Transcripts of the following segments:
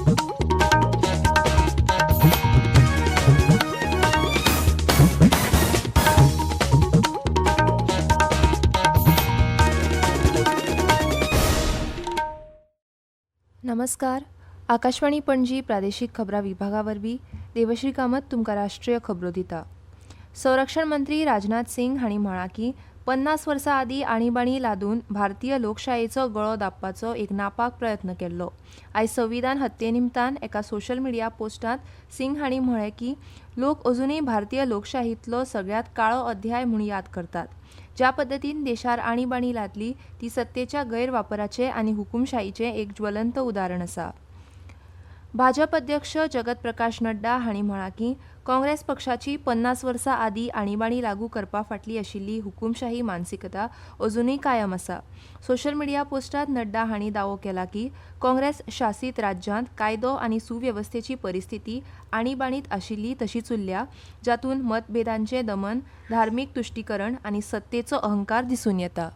नमस्कार. आकाशवाणी पणजी प्रादेशीक खबरां विभागा वरवीं देवश्री कामत तुमकां राष्ट्रीय खबरो दिता. संरक्षण मंत्री राजनाथ सिंग हांणी म्हळां की 50 वर्सां आदीं आणिबाणी लादून भारतीय लोकशायेचो गळो दाबपाचो एक नापाक प्रयत्न केल्लो. आयज संविधान हत्ये निमतान एका सोशल मिडिया पोस्टांत सिंग हांणी म्हळें की लोक अजूनय भारतीय लोकशायेंतलो सगळ्यांत काळो अध्याय म्हूण याद करतात. ज्या पद्दतीन देशार आणिबाणी लादली ती सत्तेच्या गैरवापराचे आनी हुकुमशाहीचे एक ज्वलंत उदाहरण आसा. भाजप अध्यक्ष जगत प्रकाश नड्डा हांणी म्हळां की काँग्रेस पक्षाची 50 वर्सां आदीं आणिबाणी लागू करपा फाटली आशिल्ली हुकुमशाही मानसिकता अजूनय कायम आसा. सोशल मिडिया पोस्टांत नड्डा हांणी दावो केला की काँग्रेस शासीत राज्यांत कायदो आनी सुवेवस्थेची परिस्थिती आणिबाणीत आशिल्ली तशीच उरल्या, जातून मतभेदांचें दमन, धार्मीक तुश्टीकरण आनी सत्तेचो अहंकार दिसून येता.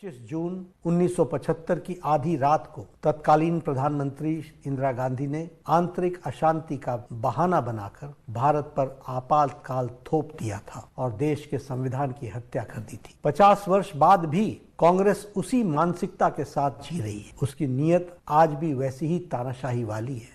25 जून 1975 की आधी रात को तत्कालीन प्रधानमंत्री इंदिरा गांधी ने आंतरिक अशांति का बहाना बनाकर भारत पर आपातकाल थोप दिया था और देश के संविधान की हत्या कर दी थी. 50 वर्ष बाद भी कांग्रेस उसी मानसिकता के साथ जी रही है. उसकी नीयत आज भी वैसी ही तानाशाही वाली है.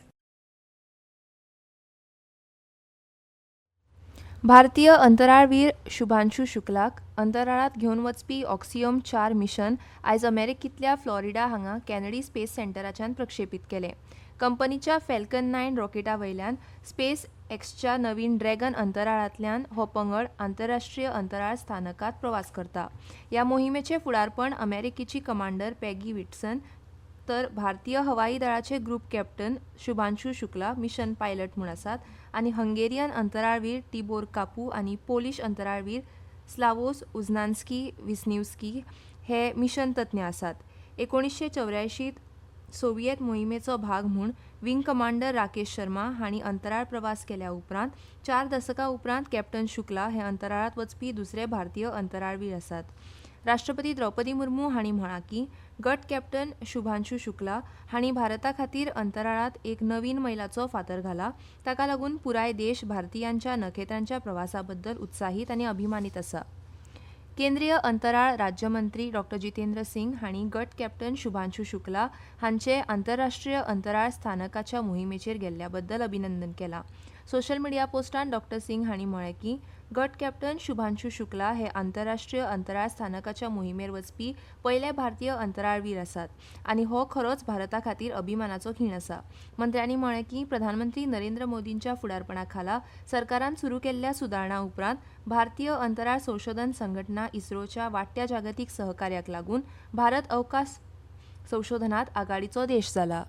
भारतीय अंतराळवीर शुभांशु शुक्लाक अंतराळात घेवन वचपी ऑक्सियम 4 मिशन आयज अमेरिकेंतल्या फ्लोरिडा हांगा कॅनेडी स्पेस सेंटराच्यान प्रक्षेपीत केलें. कंपनीच्या फॅल्कन 9 रॉकेटा वयल्यान स्पेस एक्सच्या नवीन ड्रॅगन अंतराळांतल्यान हो पंगड आंतरराष्ट्रीय अंतराळ स्थानकात प्रवास करता. ह्या मोहिमेचें फुडारपण अमेरिकेची कमांडर पॅगी विट्सन तर भारतीय हवाई दळाचे group captain Shubhanshu Shukla mission pilot म्हूण आसात आनी हंगेरियन अंतराळवीर टिबोर कापू आनी पोलिश अंतराळवीर स्लावोस उझनान्स्की विस्निवस्की हे मिशन तज्ञ आसात. 1984 सोव्हिएत मोहिमेचो भाग म्हूण विंग कमांडर राकेश शर्मा हांणी अंतराळ प्रवास केल्या उपरांत 4 दशकां उपरांत कॅप्टन शुक्ला हे अंतराळांत वचपी दुसरे भारतीय अंतराळवीर आसात. राष्ट्रपती द्रौपदी मुर्मू हांणी म्हळां की गट कॅप्टन शुभांशु शुक्ला हांणी भारता खातीर अंतराळांत एक नवीन मैलाचो फातर घाला. ताका लागून पुराय देश भारतीयांच्या नखेत्रांच्या प्रवासा बद्दल उत्साहीत आनी अभिमानीत आसा. केंद्रीय अंतराळ राज्यमंत्री डॉ. जितेंद्र सिंग हांणी गट कॅप्टन शुभांशु शुक्ला हांचे आंतरराष्ट्रीय अंतराळ स्थानकाच्या मोहिमेचेर गेल्ल्या बद्दल अभिनंदन केलां. सोशल मिडिया पोस्टांत डॉ. सिंग हांणी म्हळें की गट कॅप्टन शुभांशु शुक्ला हे आंतरराष्ट्रीय अंतराळ स्थानकाच्या मोहिमेर वचपी पयले भारतीय अंतराळवीर आसात आनी हो खरोच भारता खातीर अभिमानाचो खीण आसा. मंत्र्यांनी म्हळें की प्रधानमंत्री नरेंद्र मोदींच्या फुडारपणा खाला सरकारान सुरू केल्ल्या सुदारणा उपरांत भारतीय अंतराळ संशोधन संघटना इस्रोच्या वाडट्या जागतीक सहकार्याक लागून भारत अवकाश संशोधनात आघाडीचो देश जाला.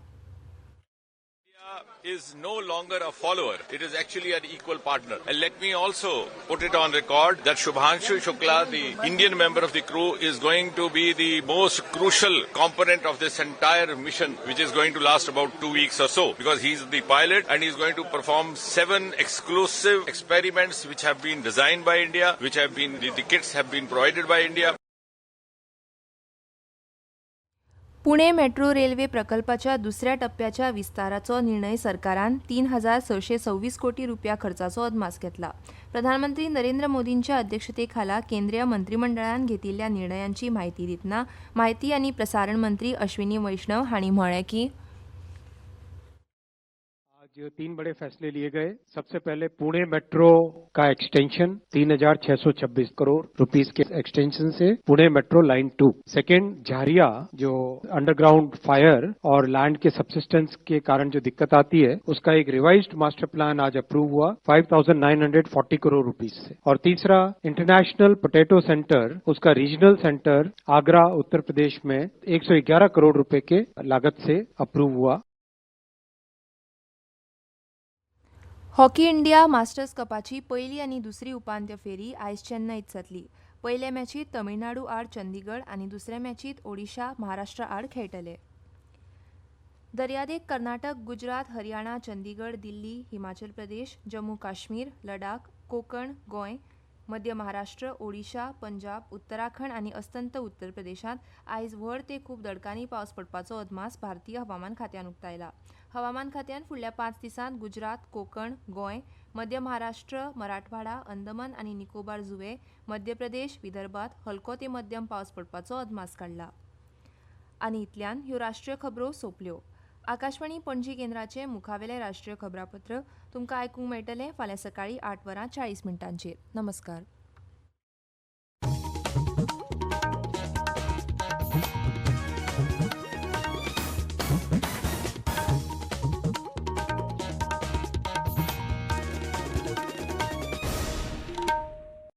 Is no longer a follower. It is actually an equal partner. And let me also put it on record that Shubhanshu Shukla, the Indian member of the crew, is going to be the most crucial component of this entire mission, which is going to last about 2 weeks or so, because he's the pilot and he's going to perform 7 exclusive experiments which have been designed by India, which have been, the kits have been provided by India. Pune metro railway प्रकल्पाच्या दुसऱ्या टप्प्याच्या विस्ताराचो निर्णय सरकारान 3,626 कोटी रुपया खर्चाचो अदमास घेतला. प्रधानमंत्री नरेंद्र मोदींच्या अध्यक्षतेखाला केंद्रीय मंत्रिमंडळान घेतिल्ल्या निर्णयांची माहिती दितना माहिती आनी प्रसारण मंत्री अश्विनी वैष्णव हांणी म्हळें की आज 3 बड़े फैसले लिए गए. सबसे पहले पुणे मेट्रो का एक्सटेंशन 3,626 करोड़ रुपीस के एक्सटेंशन से पुणे मेट्रो लाइन 2. सेकेंड, झारिया जो अंडरग्राउंड फायर और लैंड के सबसिस्टेंस के कारण जो दिक्कत आती है उसका एक रिवाइज्ड मास्टर प्लान आज अप्रूव हुआ 5,940 करोड़ रुपीस से. और तीसरा, इंटरनेशनल पोटैटो सेंटर, उसका रीजनल सेंटर आगरा उत्तर प्रदेश में 111 करोड़ रुपए के लागत से अप्रूव हुआ. हॉकी इंडिया मास्टर्स कपाची पयली आनी दुसरी उपांत्य फेरी आयज चेन्नईत जातली. पयल्या मॅचीत तमिळनाडू आड चंदीगड आनी दुसऱ्या मॅचीत ओडिशा महाराष्ट्रा आड खेळटले. दर्यादेग कर्नाटक, गुजरात, हरियाणा, चंदीगड, दिल्ली, हिमाचल प्रदेश, जम्मू काश्मीर, लडाख, कोकण, गोंय, मध्य महाराष्ट्र, ओडिशा, पंजाब, उत्तराखंड आनी अस्तंत उत्तर प्रदेशांत आयज व्हड ते खूब दडकानी पावस पडपाचो अदमास भारतीय हवामान खात्यान उक्तायला. हवामान खात्यान फुडल्या 5 दिसांत गुजरात, कोकण, गोंय, मध्य महाराष्ट्र, मराठवाडा, अंदमान आनी निकोबार जुंवे, मध्य प्रदेश, विदर्भात हलको ते मध्यम पावस पडपाचो अदमास काडला. आनी इतल्यान ह्यो राष्ट्रीय खबरो सोंपल्यो. आकाशवाणी पणजी केंद्राचे मुखावेले राष्ट्रीय खबरापत्र तुमकां आयकूंक मेळटलें फाल्यां सकाळीं 8:40 नमस्कार.